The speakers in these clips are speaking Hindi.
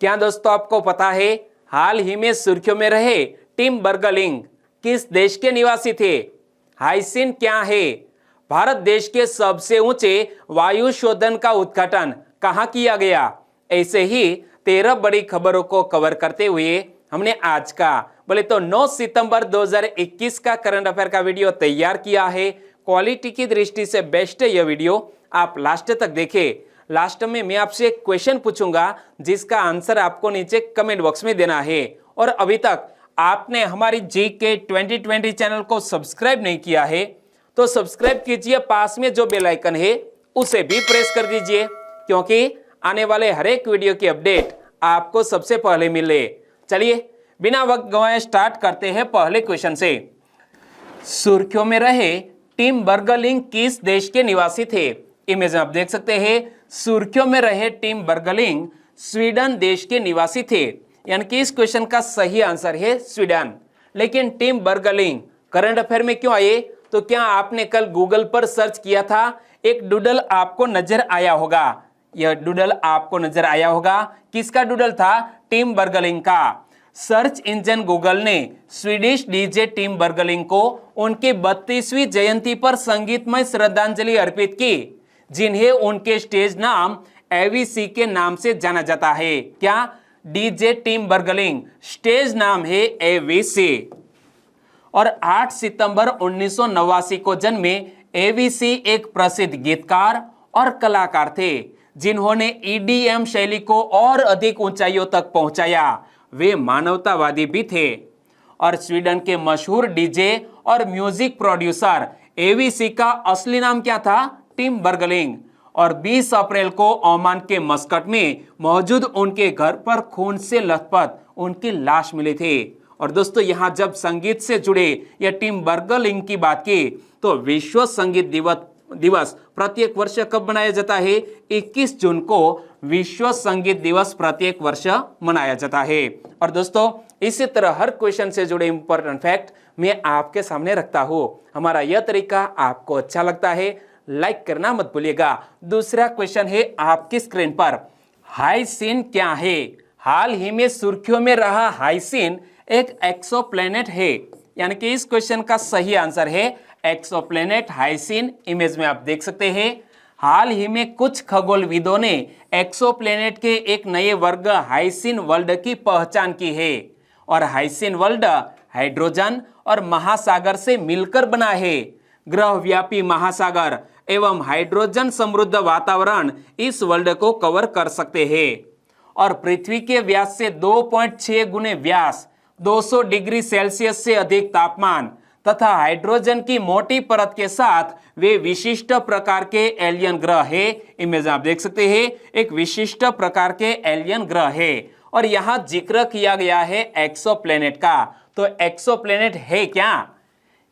क्या दोस्तों आपको पता है हाल ही में सुर्खियों में रहे टिम बर्गलिंग किस देश के निवासी थे? हाइसिन क्या है? भारत देश के सबसे ऊंचे वायु शोधन का उद्घाटन कहां किया गया? ऐसे ही 13 बड़ी खबरों को कवर करते हुए हमने आज का बोले तो 9 सितंबर 2021 का करंट अफेयर का वीडियो तैयार किया है। क्वालिटी की दृष्टि से बेस्ट है यह वीडियो, आप लास्ट तक देखें। लास्ट में मैं आपसे एक क्वेश्चन पूछूंगा जिसका आंसर आपको नीचे कमेंट बॉक्स में देना है। और अभी तक आपने हमारी जीके 2020 चैनल को सब्सक्राइब नहीं किया है तो सब्सक्राइब कीजिए, पास में जो बेल आइकन है उसे भी प्रेस कर दीजिए, क्योंकि आने वाले हर एक वीडियो की अपडेट आपको सबसे पहले मिले। चलिए बिना वक्त गंवाए स्टार्ट करते हैं पहले क्वेश्चन से। सुर्खियों में रहे टिम बर्गलिंग किस देश के निवासी थे? इमेज में आप देख सकते हैं, सुर्खियों में रहे टिम बर्गलिंग स्वीडन देश के निवासी थे, यानी कि इस क्वेश्चन का सही आंसर है स्वीडन। लेकिन टिम बर्गलिंग करंट अफेयर में क्यों आए? तो क्या आपने कल गूगल पर सर्च किया था? एक डूडल आपको नजर आया होगा, यह डूडल आपको नजर आया होगा। किसका डूडल था? टिम बर्गलिंग का। सर्च इंजन गूगल ने स्वीडिश डीजे टिम बर्गलिंग को उनकी 32वीं जयंती पर संगीतमय श्रद्धांजलि अर्पित की, जिन्हें उनके स्टेज नाम एवीसी के नाम से जाना जाता है। क्या? डीजे टिम बर्गलिंग, स्टेज नाम है एवीसी। और 8 सितंबर 1989 को जन्मे एवीसी एक प्रसिद्ध गीतकार और कलाकार थे, जिन्होंने ईडीएम शैली को और अधिक ऊंचाइयों तक पहुंचाया। वे मानवतावादी भी थे। और स्वीडन के मशहूर डीजे और म्यूजिक प्रोड्यूसर एवीसी का असली नाम क्या था? टिम बर्गलिंग। और 20 अप्रैल को ओमान के मस्कट में मौजूद उनके घर पर खून से लथपथ उनकी लाश मिली थी। और दोस्तों यहाँ जब संगीत से जुड़े या टिम बर्गलिंग की बात की तो विश्व संगीत दिवस प्रत्येक वर्ष कब मनाया जाता है? 21 जून को विश्व संगीत दिवस प्रत्येक वर्ष मनाया जाता है। और दोस्तों इसी तरह हर क्वेश्चन से जुड़े इंपॉर्टेंट फैक्ट मैं आपके सामने रखता हूं। हमारा यह तरीका आपको अच्छा लगता है, लाइक करना मत भूलिएगा। दूसरा क्वेश्चन है आपकी स्क्रीन पर, हाइसिन क्या है? हाल ही में सुर्खियों में रहा हाइसिन एक एक्सोप्लैनेट है, यानी कि इस क्वेश्चन का सही आंसर है एक्सोप्लैनेट हाइसिन। इमेज में आप देख सकते हैं, हाल ही में कुछ खगोलविदों ने एक्सोप्लैनेट के एक नए वर्ग हाइसिन वर्ल्ड की पहचान की है। और हाइसिन वर्ल्ड हाइड्रोजन और महासागर से मिलकर बना है। ग्रहव्यापी महासागर एवं हाइड्रोजन समृद्ध वातावरण इस वर्ल्ड को कवर कर सकते हैं। और पृथ्वी के व्यास से 2.6 गुने व्यास, 200 डिग्री सेल्सियस से अधिक तापमान तथा हाइड्रोजन की मोटी परत के साथ वे विशिष्ट प्रकार के एलियन ग्रह है। इमेज आप देख सकते हैं, एक विशिष्ट प्रकार के एलियन ग्रह है। और यहाँ जिक्र किया गया है एक्सोप्लैनेट का। तो एक्सोप्लैनेट है क्या?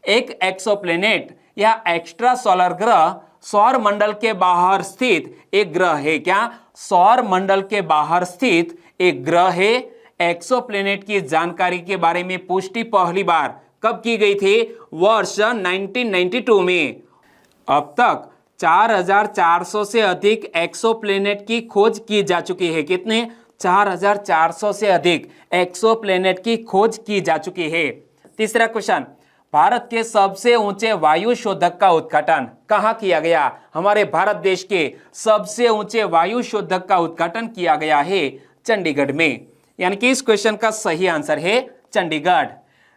एक एक्सोप्लैनेट या एक्स्ट्रा सोलर ग्रह सौर मंडल के बाहर स्थित एक ग्रह है। क्या? सौर मंडल के बाहर स्थित एक ग्रह है। एक्सोप्लैनेट की जानकारी के बारे में पुष्टि पहली बार कब की गई थी? वर्ष 1992 में। अब तक 4400 से अधिक एक्सोप्लैनेट की खोज की जा चुकी है। कितने? 4400 से अधिक एक्सोप्लैनेट की खोज की जा चुकी है। तीसरा क्वेश्चन, भारत के सबसे ऊंचे वायु शोधक का उद्घाटन कहां किया गया? हमारे भारत देश के सबसे ऊंचे वायु शोधक का उद्घाटन किया गया है चंडीगढ़ में, यानी कि इस क्वेश्चन का सही आंसर है चंडीगढ़।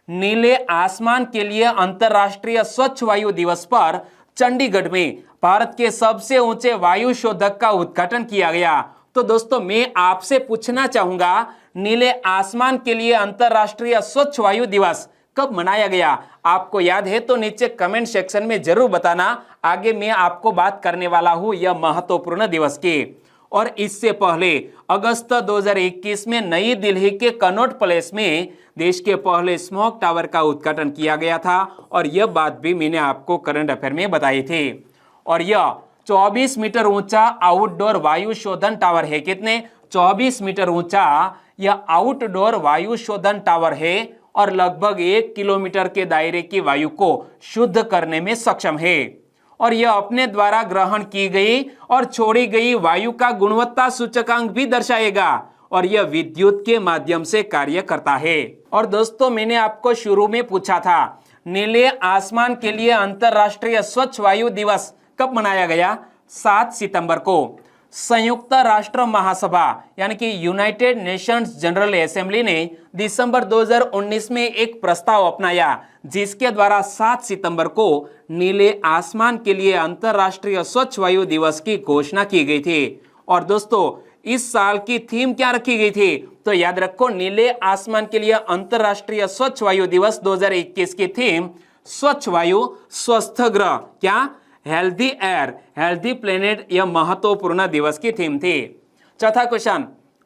नीले आसमान के लिए अंतर्राष्ट्रीय स्वच्छ वायु दिवस पर चंडीगढ़ में भारत के सबसे ऊंचे वायु शोधक का उद्घाटन किया गया। तो दोस्तों मैं आपसे पूछना चाहूंगा, नीले आसमान के लिए अंतर्राष्ट्रीय स्वच्छ वायु दिवस कब मनाया गया? आपको याद है तो नीचे कमेंट सेक्शन में जरूर बताना। आगे मैं आपको बात करने वाला हूं यह महत्वपूर्ण दिवस की। और इससे पहले अगस्त 2021 में नई दिल्ली के कनॉट प्लेस में देश के पहले स्मोक टावर का उद्घाटन किया गया था। और यह बात भी मैंने आपको करंट अफेयर में बताई थी। और यह 24 मीटर ऊंचा आउटडोर वायु शोधन टावर है। कितने? 24 मीटर ऊंचा यह आउटडोर वायु शोधन टावर है और लगभग 1 किलोमीटर के दायरे की वायु को शुद्ध करने में सक्षम है। और यह अपने द्वारा ग्रहण की गई और छोड़ी गई वायु का गुणवत्ता सूचकांक भी दर्शाएगा। और यह विद्युत के माध्यम से कार्य करता है। और दोस्तों, मैंने आपको शुरू में पूछा था नीले आसमान के लिए अंतरराष्ट्रीय स्वच्छ वायु दिवस कब मनाया गया? 7 सितंबर को। संयुक्त राष्ट्र महासभा यानी कि यूनाइटेड नेशंस जनरल असेंबली ने दिसंबर 2019 में एक प्रस्ताव अपनाया जिसके द्वारा 7 सितंबर को नीले आसमान के लिए अंतरराष्ट्रीय स्वच्छ वायु दिवस की घोषणा की गई थी। और दोस्तों, इस साल की थीम क्या रखी गई थी? तो याद रखो, नीले आसमान के लिए अंतरराष्ट्रीय स्वच्छ वायु दिवस 2021 की थीम स्वच्छ वायु स्वस्थ ग्रह, क्या हेल्दी एयर हेल्दी प्लेनेट, यह महत्वपूर्ण दिवस की थीम थी। चौथा क्वेश्चन,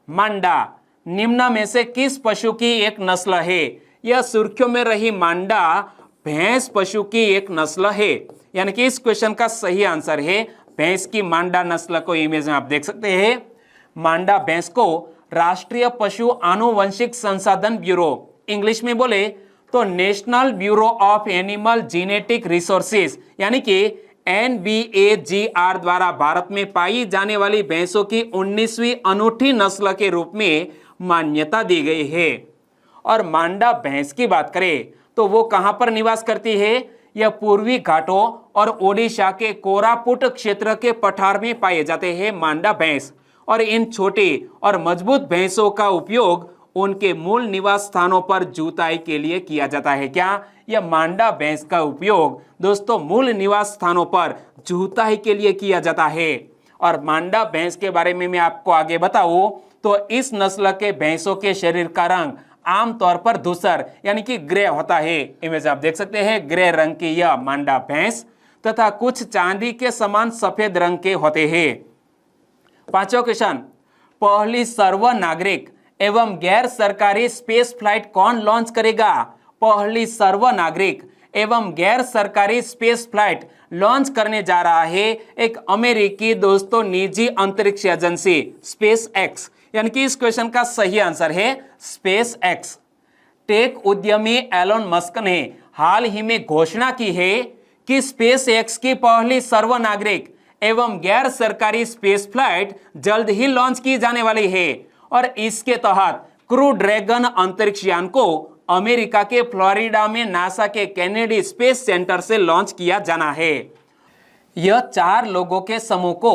मांडा निम्न में से किस पशु की एक नस्ल है? यह सुर्खियों में रही मांडा भैंस पशु की एक नस्ल है, यानी कि इस क्वेश्चन का सही आंसर है भैंस की मांडा नस्ल को इमेज में आप देख सकते हैं। मांडा भैंस को राष्ट्रीय पशु आनुवंशिक संसाधन ब्यूरो, इंग्लिश में बोले तो national bureau of animal genetic resources यानी कि NBAGR द्वारा भारत में पाई जाने वाली भैंसों की 19वीं अनूठी नस्ल के रूप में मान्यता दी गई है। और मांडा भैंस की बात करें तो वो कहां पर निवास करती है? यह पूर्वी घाटों और ओडिशा के कोरापुट क्षेत्र के पठार में पाए जाते हैं मांडा भैंस। और इन छोटी और मजबूत भैंसों का उपयोग उनके मूल निवास स्थानों पर जुताई के लिए किया जाता है। क्या? यह मांडा भैंस का उपयोग दोस्तों मूल निवास स्थानों पर जुताई के लिए किया जाता है। और मांडा भैंस के बारे में मैं आपको आगे बताऊं तो इस नस्ल के भैंसों के शरीर का रंग आमतौर पर धूसर यानी कि ग्रे होता है। इमेज आप देख सकते हैं, ग्रे रंग की यह मांडा भैंस तथा कुछ चांदी के समान सफेद रंग के होते हैं। पांचवा क्वेश्चन, पहली सर्व नागरिक एवं गैर सरकारी स्पेस फ्लाइट कौन लॉन्च करेगा? पहली सर्व नागरिक एवं गैर सरकारी स्पेस फ्लाइट लॉन्च करने जा रहा है एक अमेरिकी दोस्तों निजी अंतरिक्ष एजेंसी स्पेस एक्स, यानी कि इस क्वेश्चन का सही आंसर है स्पेस एक्स। टेक उद्यमी एलोन मस्क ने हाल ही में घोषणा की है कि स्पेस एक्स की पहली सर्व नागरिक एवं गैर सरकारी स्पेस फ्लाइट जल्द ही लॉन्च की जाने वाली है। और इसके तहत क्रू ड्रैगन अंतरिक्ष यान को अमेरिका के फ्लोरिडा में नासा के केनेडी स्पेस सेंटर से लॉन्च किया जाना है। यह 4 लोगों के समूह को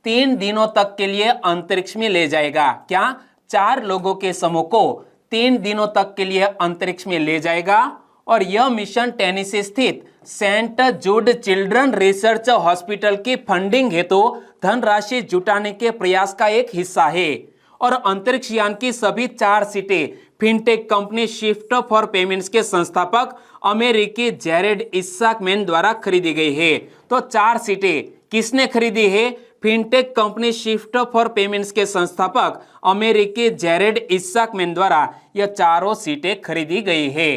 3 दिनों तक के लिए अंतरिक्ष में ले जाएगा। क्या? 4 लोगों के समूह को 3 दिनों तक के लिए अंतरिक्ष में ले जाएगा। और यह मिशन टेनेसी स्थित सेंट जूड चिल्ड्रन रिसर्च हॉस्पिटल की फंडिंग हेतु धनराशि जुटाने के प्रयास का एक हिस्सा है। और अंतरिक्ष यान की सभी 4 सीटें fintech company shift for payments के संस्थापक अमेरिकी जेरेड इस्साकमैन द्वारा खरीदी गई है। तो 4 सीटें किसने खरीदी है? Fintech company shift for payments के संस्थापक अमेरिकी जेरेड इस्साकमैन द्वारा यह 4 सीटें खरीदी गई है।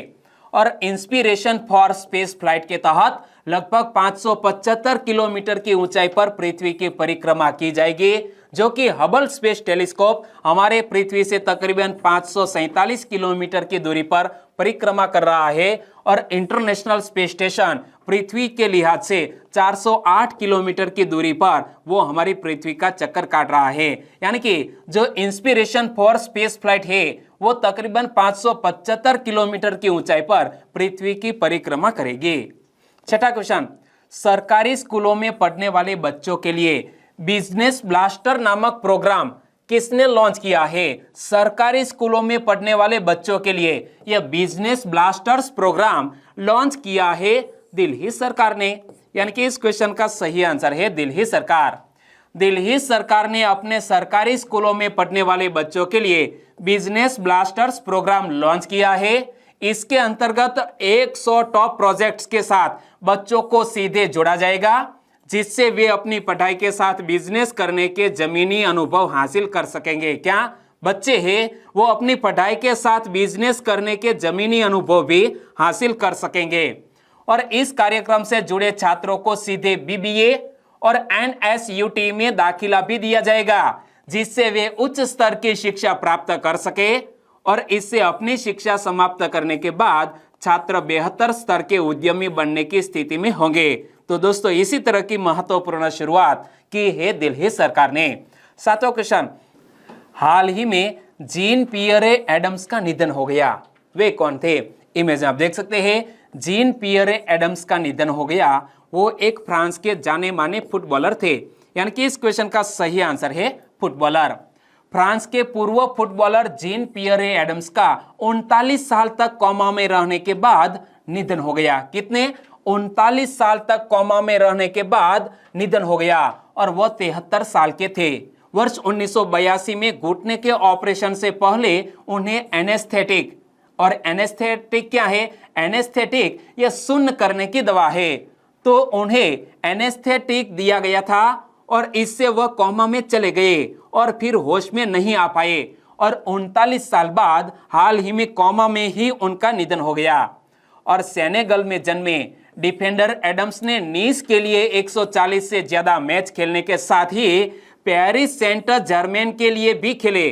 और इंस्पिरेशन फॉर स्पेस फ्लाइट के तहत लगभग 575 किलोमीटर की ऊंचाई पर पृथ्वी की परिक्रमा की जाएगी, जो कि हबल स्पेस टेलीस्कोप हमारे पृथ्वी से तकरीबन 547 किलोमीटर की दूरी पर परिक्रमा कर रहा है। और इंटरनेशनल स्पेस स्टेशन पृथ्वी के लिहाज से 408 किलोमीटर की दूरी पर वो हमारी पृथ्वी का चक्कर काट रहा है। यानी कि जो इंस्पिरेशन फॉर स्पेस फ्लाइट है वो तकरीबन 575 किलोमीटर की ऊंचाई पर पृथ्वी की परिक्रमा करेगी। छठा क्वेश्चन, सरकारी स्कूलों में पढ़ने वाले बच्चों के लिए बिजनेस ब्लास्टर नामक प्रोग्राम किसने लॉन्च किया है? सरकारी स्कूलों में पढ़ने वाले बच्चों के लिए यह बिजनेस ब्लास्टर्स प्रोग्राम लॉन्च किया है दिल्ली सरकार ने, यानी कि इस क्वेश्चन का सही आंसर है दिल्ली सरकार। दिल्ली सरकार ने अपने सरकारी स्कूलों में पढ़ने वाले बच्चों के लिए बिजनेस ब्लास्टर्स प्रोग्राम लॉन्च किया है। इसके अंतर्गत 100 टॉप प्रोजेक्ट्स के साथ बच्चों को सीधे जोड़ा जाएगा, जिससे वे अपनी पढ़ाई के साथ बिजनेस करने के जमीनी अनुभव हासिल कर सकेंगे। क्या? बच्चे हैं वो अपनी पढ़ाई के साथ बिजनेस करने के जमीनी अनुभव भी हासिल कर सकेंगे। और इस कार्यक्रम से जुड़े छात्रों को सीधे BBA और NSUT में दाखिला भी दिया जाएगा, जिससे वे उच्च स्तर की शिक्षा प्राप्त कर सके। और इससे अपनी शिक्षा समाप्त करने के बाद छात्र बेहतर स्तर के उद्यमी बनने की स्थिति में होंगे। तो दोस्तों, इसी तरह की महत्वपूर्ण शुरुआत की है दिल्ली सरकार ने। सातवां क्वेश्चन, हाल ही में जीन पियरे एडम्स का निधन हो गया। वे कौन थे? इमेज में आप देख सकते हैं, जीन पियरे एडम्स का निधन हो गया। वो एक फ्रांस के जाने माने फुटबॉलर थे। यानी कि इस क्वेश्चन का सही आंसर है फुटबॉलर। फ्रांस के पूर्व फुटबॉलर जीन पियरे एडम्स का 39 साल तक कोमा में रहने के बाद निधन हो गया। कितने? 39 साल तक कोमा में रहने के बाद निधन हो गया और वह 73 साल के थे। वर्ष 1982 में घुटने के ऑपरेशन से पहले उन्हें एनेस्थेटिक, और एनेस्थेटिक क्या है? एनेस्थेटिक यह सुन्न करने की दवा है, तो उन्हें एनेस्थेटिक दिया गया था और इससे वह कोमा में चले गए और फिर होश में नहीं आ पाए और 39 साल बाद हाल ही में कोमा में ही उनका निधन हो गया। और सेनेगल में जन्मे डिफेंडर एडम्स ने नीस के लिए 140 से ज्यादा मैच खेलने के साथ ही पेरिस सेंट जर्मेन के लिए भी खेले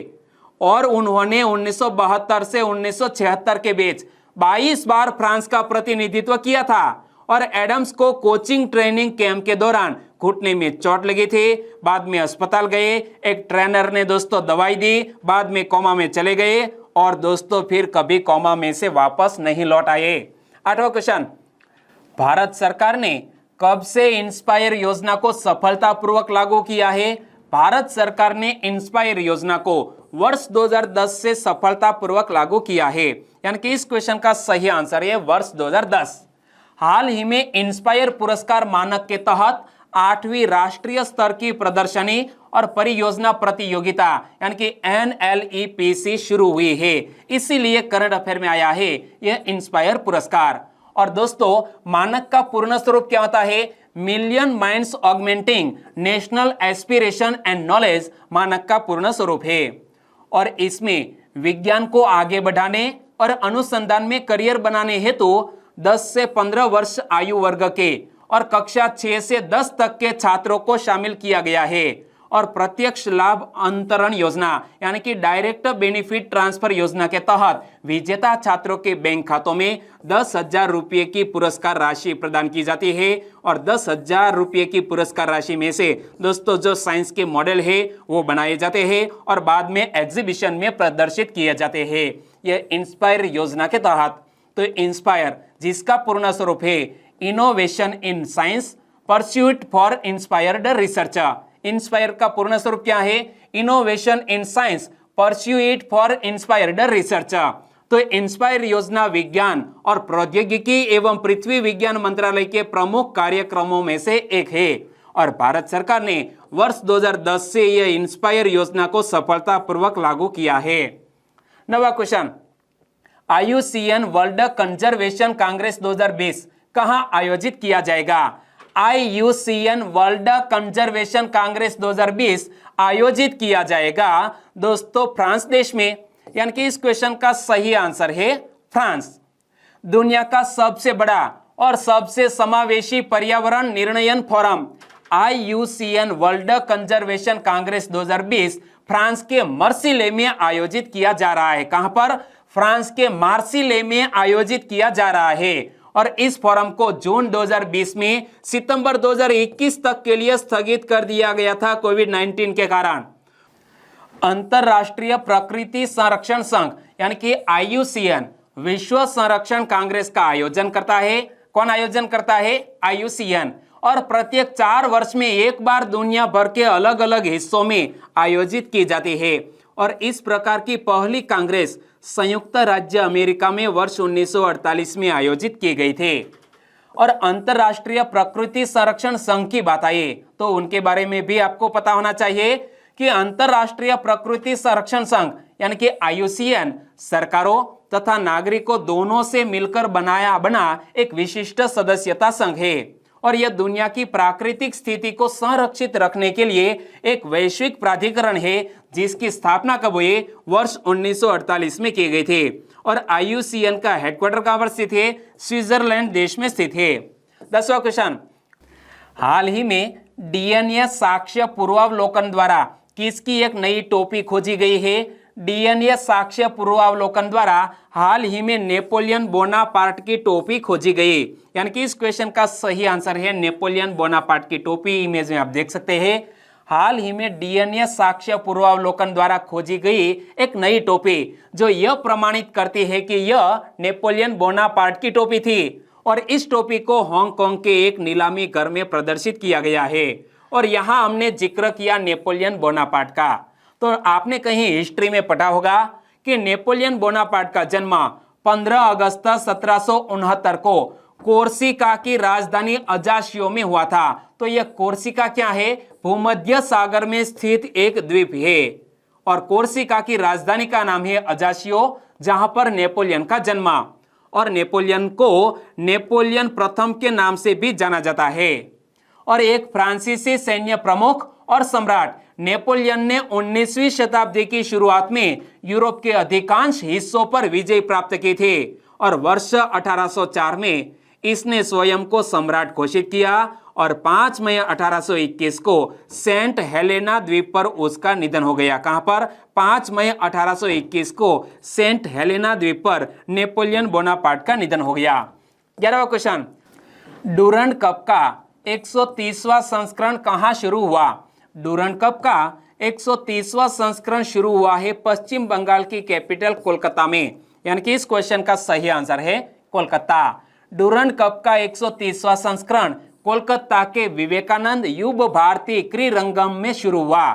और उन्होंने 1972 से 1976 के बीच 22 बार फ्रांस का प्रतिनिधित्व किया था। और एडम्स को कोचिंग ट्रेनिंग कैंप के दौरान घुटने में चोट लगी थी, बाद में अस्पताल गए, एक ट्रेनर ने दोस्तों दवाई दी, बाद में कोमा में चले गए और दोस्तों फिर कभी कोमा में से वापस नहीं लौट आए। 8वां क्वेश्चन, भारत सरकार ने कब से इंस्पायर योजना को सफलतापूर्वक लागू किया है? भारत सरकार ने इंस्पायर योजना को वर्ष 2010 से सफलतापूर्वक लागू किया है। यानी कि इस क्वेश्चन का सही आंसर है वर्ष 2010। हाल ही में इंस्पायर पुरस्कार मानक के तहत 8वीं राष्ट्रीय स्तर की प्रदर्शनी और परियोजना प्रतियोगिता यानी कि NLEPC शुरू हुई है, इसीलिए करंट अफेयर में आया है यह इंस्पायर पुरस्कार। और दोस्तों मानक का पूर्ण स्वरूप क्या होता है? Million minds augmenting national aspiration and knowledge मानक का पूर्ण स्वरूप है। और इसमें विज्ञान को आगे बढ़ाने और अनुसंधान में करियर बनाने हेतु 10 से 15 वर्ष आयु वर्ग के और कक्षा 6 से 10 तक के छात्रों को शामिल किया गया है। और प्रत्यक्ष लाभ अंतरण योजना यानी कि डायरेक्ट बेनिफिट ट्रांसफर योजना के तहत विजेता छात्रों के बैंक खातों में 10,000 रुपये की पुरस्कार राशि प्रदान की जाती है। और 10,000 रुपये की पुरस्कार राशि में से दोस्तों जो साइंस के मॉडल है वो बनाए जाते हैं और बाद में एग्जीबिशन में प्रदर्शित किए जाते हैं, यह इंस्पायर योजना के तहत। तो इंस्पायर जिसका पूर्ण स्वरूप है innovation in science pursuit for inspired research. Inspire का पूर्ण स्वरूप क्या है? Innovation in science pursuit for inspired research. तो इंस्पायर योजना विज्ञान और प्रौद्योगिकी एवं पृथ्वी विज्ञान मंत्रालय के प्रमुख कार्यक्रमों में से एक है और भारत सरकार ने वर्ष 2010 से यह इंस्पायर योजना को सफलतापूर्वक लागू किया है। 9वां question, IUCN world conservation congress 2020 कहां आयोजित किया जाएगा? IUCN वर्ल्ड कंजर्वेशन कांग्रेस 2020 आयोजित किया जाएगा दोस्तों फ्रांस देश में। यानी कि इस क्वेश्चन का सही आंसर है फ्रांस। दुनिया का सबसे बड़ा और सबसे समावेशी पर्यावरण निर्णयन forum IUCN world conservation congress 2020 फ्रांस के मार्सिले में आयोजित किया जा रहा है। कहां पर? फ्रांस के मार्सिले में आयोजित किया जा रहा है। और इस फोरम को जून 2020 में सितंबर 2021 तक के लिए स्थगित कर दिया गया था कोविड-19 के कारण। अंतरराष्ट्रीय प्रकृति संरक्षण संघ यानी कि IUCN विश्व संरक्षण कांग्रेस का आयोजन करता है। कौन आयोजन करता है? IUCN। और प्रत्येक 4 वर्ष में एक बार दुनिया भर के अलग अलग हिस्सों में आयोजित की जाती है। और इस प्रकार की पहली कांग्रेस संयुक्त राज्य अमेरिका में वर्ष 1948 में आयोजित की गई थी। और अंतरराष्ट्रीय प्रकृति संरक्षण संघ की बात आई तो उनके बारे में भी आपको पता होना चाहिए कि अंतरराष्ट्रीय प्रकृति संरक्षण संघ यानी कि IUCN सरकारों तथा नागरिकों दोनों से मिलकर बना एक विशिष्ट सदस्यता संघ है। और यह दुनिया की प्राकृतिक स्थिति को संरक्षित रखने के लिए एक वैश्विक प्राधिकरण है जिसकी स्थापना कब हुई? वर्ष 1948 में की गई थी। और IUCN का हेडक्वार्टर कहां पर स्थित है? स्विट्जरलैंड देश में स्थित है। 10वां क्वेश्चन, हाल ही में DNA साक्ष्य पूर्वावलोकन द्वारा किसकी एक नई टोपी खोजी गई है? DNA साक्ष्य पूर्वावलोकन द्वारा हाल ही में नेपोलियन बोनापार्ट की टोपी खोजी गई। यानी कि इस क्वेश्चन का सही आंसर है नेपोलियन बोनापार्ट की टोपी। इमेज में आप देख सकते हैं। हाल ही में डीएनए साक्ष्य पूर्वावलोकन द्वारा खोजी गई एक नई टोपी जो यह प्रमाणित करती है कि यह नेपोलियन बोनापार्ट की टोपी थी और इस टोपी को हांगकांग के एक नीलामी घर में प्रदर्शित किया गया है। और यहाँ हमने जिक्र किया नेपोलियन बोनापार्ट का, तो आपने कहीं हिस्ट्री में पढ़ा होगा कि नेपोलियन बोनापार्ट का जन्म 15 अगस्त 1769 को कोर्सिका की राजधानी अजाशियो में हुआ था। तो यह कोर्सिका क्या है? भूमध्य सागर में स्थित एक द्वीप है और कोर्सिका की राजधानी का नाम है अजाशियो, जहां पर नेपोलियन का जन्म, और नेपोलियन को नेपोलियन प्रथम के नाम से भी जाना जाता है। और एक फ्रांसीसी सैन्य प्रमुख और सम्राट नेपोलियन ने 19वीं शताब्दी की शुरुआत में यूरोप के अधिकांश हिस्सों पर विजय प्राप्त की थी और वर्ष 1804 में इसने स्वयं को सम्राट घोषित किया और 5 मई 1821 को सेंट हेलेना द्वीप पर उसका निधन हो गया। कहां पर? 5 मई 1821 को सेंट हेलेना द्वीप पर नेपोलियन बोनापार्ट का निधन हो गया। 11वां क्वेश्चन, डूरंड कप का 130वां संस्करण कहां शुरू हुआ? डूरंड कप का 130वां संस्करण शुरू हुआ है पश्चिम बंगाल की कैपिटल कोलकाता में, यानी कि इस क्वेश्चन का सही आंसर है कोलकाता। डूरंड कप का 130वां संस्करण कोलकाता के विवेकानंद युवा भारती क्रीरंगम में शुरू हुआ।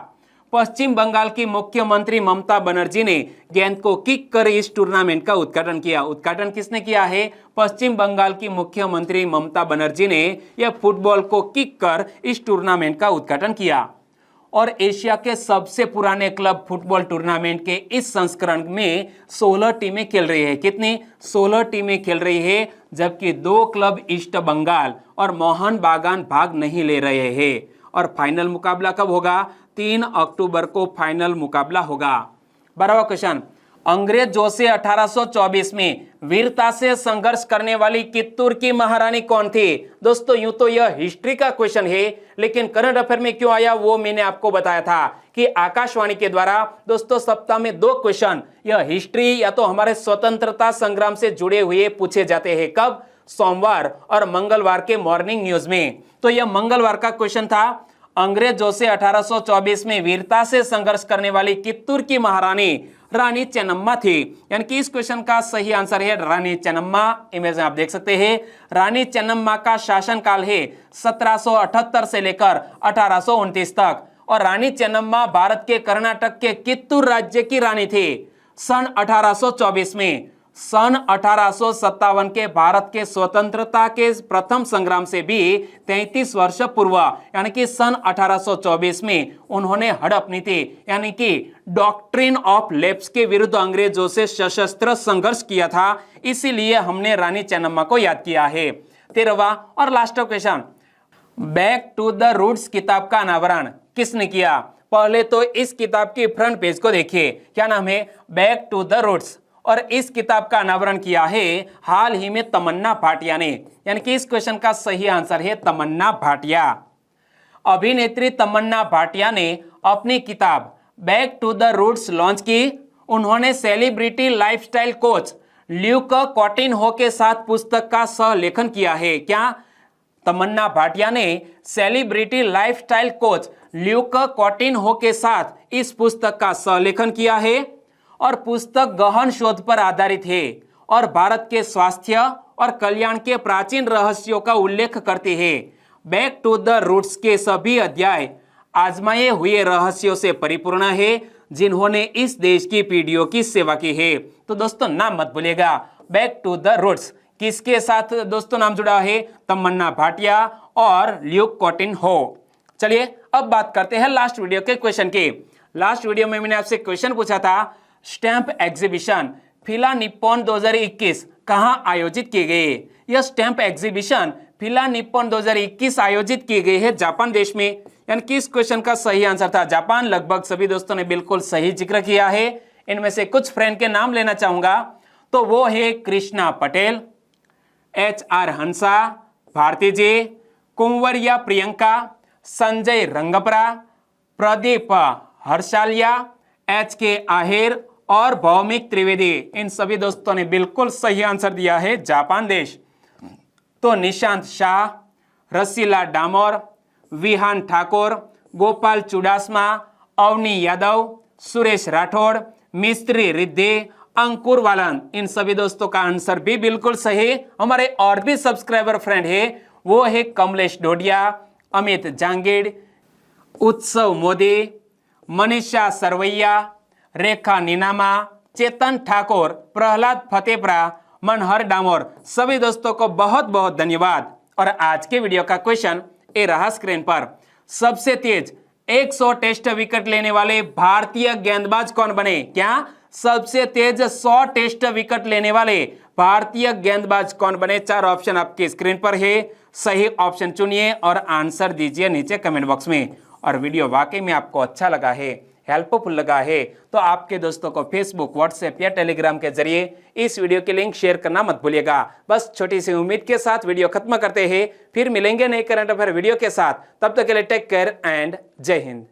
पश्चिम बंगाल की मुख्यमंत्री ममता बनर्जी ने गेंद को किक कर इस टूर्नामेंट का उद्घाटन किया। उद्घाटन किसने किया है? पश्चिम बंगाल की मुख्यमंत्री ममता बनर्जी ने यह फुटबॉल को किक कर इस टूर्नामेंट का उद्घाटन किया। और एशिया के सबसे पुराने क्लब फुटबॉल टूर्नामेंट के इस संस्करण में 16 टीमें खेल रही है। कितनी? 16 टीमें खेल रही है, जबकि 2 क्लब ईस्ट बंगाल और मोहन बागान भाग नहीं ले रहे हैं। और फाइनल मुकाबला कब होगा? 3 अक्टूबर को फाइनल मुकाबला होगा। 12वां क्वेश्चन, अंग्रेजों से 1824 में वीरता से संघर्ष करने वाली कित्तूर की महारानी कौन थी? दोस्तों यूं तो यह हिस्ट्री का क्वेश्चन है, लेकिन करंट अफेयर में क्यों आया वो मैंने आपको बताया था कि आकाशवाणी के द्वारा दोस्तों सप्ताह में 2 क्वेश्चन यह हिस्ट्री या तो हमारे स्वतंत्रता संग्राम से जुड़े हुए पूछे जाते हैं। कब? सोमवार और मंगलवार के मॉर्निंग न्यूज में। तो यह मंगलवार का क्वेश्चन था, अंग्रेजों से 1824 में वीरता से संघर्ष करने वाली कित्तूर की महारानी रानी चेन्नम्मा थी, यानी कि इस क्वेश्चन का सही आंसर है रानी चेन्नम्मा। इमेज में आप देख सकते हैं रानी चेन्नम्मा का शासनकाल है 1778 से लेकर 1829 तक, और रानी चेन्नम्मा भारत के कर्नाटक के कित्तूर राज्य की रानी थी। सन 1824 में सन 1857 के भारत के स्वतंत्रता के प्रथम संग्राम से भी 33 वर्ष पूर्व यानी कि सन 1824 में उन्होंने हड़प नीति यानी कि डॉक्ट्रिन ऑफ लैप्स के विरुद्ध अंग्रेजों से सशस्त्र संघर्ष किया था, इसीलिए हमने रानी चेन्नम्मा को याद किया है। 13वां और last question, back to the roots किताब का अनावरण किसने किया? पहले तो इस किताब की फ्रंट पेज को देखिए, क्या नाम है? Back to the roots. और इस किताब का अनावरण किया है हाल ही में तमन्ना भाटिया ने, यानी कि इस क्वेश्चन का सही आंसर है तमन्ना भाटिया। अभिनेत्री तमन्ना भाटिया ने अपनी किताब back to the roots launch की। उन्होंने celebrity lifestyle coach Luke Coutinho के साथ पुस्तक का सह लेखन किया है। क्या? तमन्ना भाटिया ने celebrity lifestyle coach Luke Coutinho के साथ इस पुस्तक का सह लेखन किया है और पुस्तक गहन शोध पर आधारित है और भारत के स्वास्थ्य और कल्याण के प्राचीन रहस्यों का उल्लेख करती है। बैक टू द रूट्स के सभी अध्याय आजमाए हुए रहस्यों से परिपूर्ण है जिन्होंने इस देश की पीढ़ियों की सेवा की है। तो दोस्तों नाम मत भूलिएगा, बैक टू द रूट्स किसके साथ दोस्तों नाम जुड़ा है? तमन्ना भाटिया और ल्यूक कॉटिन्हो। चलिए अब बात करते हैं लास्ट वीडियो के क्वेश्चन की। लास्ट वीडियो में मैंने आपसे क्वेश्चन पूछा था, स्टैंप एग्जीबिशन फिला निप्पॉन 2021 कहां आयोजित किए गए? यह स्टैंप एग्जीबिशन फिला निप्पॉन 2021 आयोजित किए गए हैं जापान देश में, यानी कि इस क्वेश्चन का सही आंसर था जापान। लगभग सभी दोस्तों ने बिल्कुल सही जिक्र किया है। इनमें से कुछ फ्रेंड के नाम लेना चाहूंगा, तो वो है कृष्णा पटेल, HR हंसा, भारती जी, कुंवरिया प्रियंका, संजय रंगपरा, प्रदीप हर्षालिया, HK आहेर और भौमिक त्रिवेदी। इन सभी दोस्तों ने बिल्कुल सही आंसर दिया है जापान देश। तो निशांत शाह, रसीला डामोर, विहान ठाकुर, गोपाल चुडासमा, अवनी यादव, सुरेश राठौड़, मिस्त्री रिद्धि, अंकुर वालन। इन सभी दोस्तों का आंसर भी बिल्कुल सही। हमारे और भी सब्सक्राइबर फ्रेंड है, वो है कमलेश डोडिया, अमित जांगीड़, उत्सव मोदी, मनीषा सरवैया, रेखा नीनामा, चेतन ठाकुर, प्रहलाद फतेहपुरा, मनहर डामोर। सभी दोस्तों को बहुत बहुत धन्यवाद। और आज के वीडियो का क्वेश्चन ये रहा स्क्रीन पर। सबसे तेज 100 टेस्ट विकेट लेने वाले भारतीय गेंदबाज कौन बने? क्या सबसे तेज 100 टेस्ट विकेट लेने वाले भारतीय गेंदबाज कौन बने? 4 ऑप्शन आपकी स्क्रीन पर है। सही ऑप्शन चुनिए और आंसर दीजिए नीचे कमेंट बॉक्स में। और वीडियो वाकई में आपको अच्छा लगा है, हेल्पफुल लगा है, तो आपके दोस्तों को फेसबुक, व्हाट्सएप या टेलीग्राम के जरिए इस वीडियो की लिंक शेयर करना मत भूलिएगा। बस छोटी सी उम्मीद के साथ वीडियो खत्म करते हैं, फिर मिलेंगे नए करंट अफेयर वीडियो के साथ। तब तक के लिए टेक केयर एंड जय हिंद।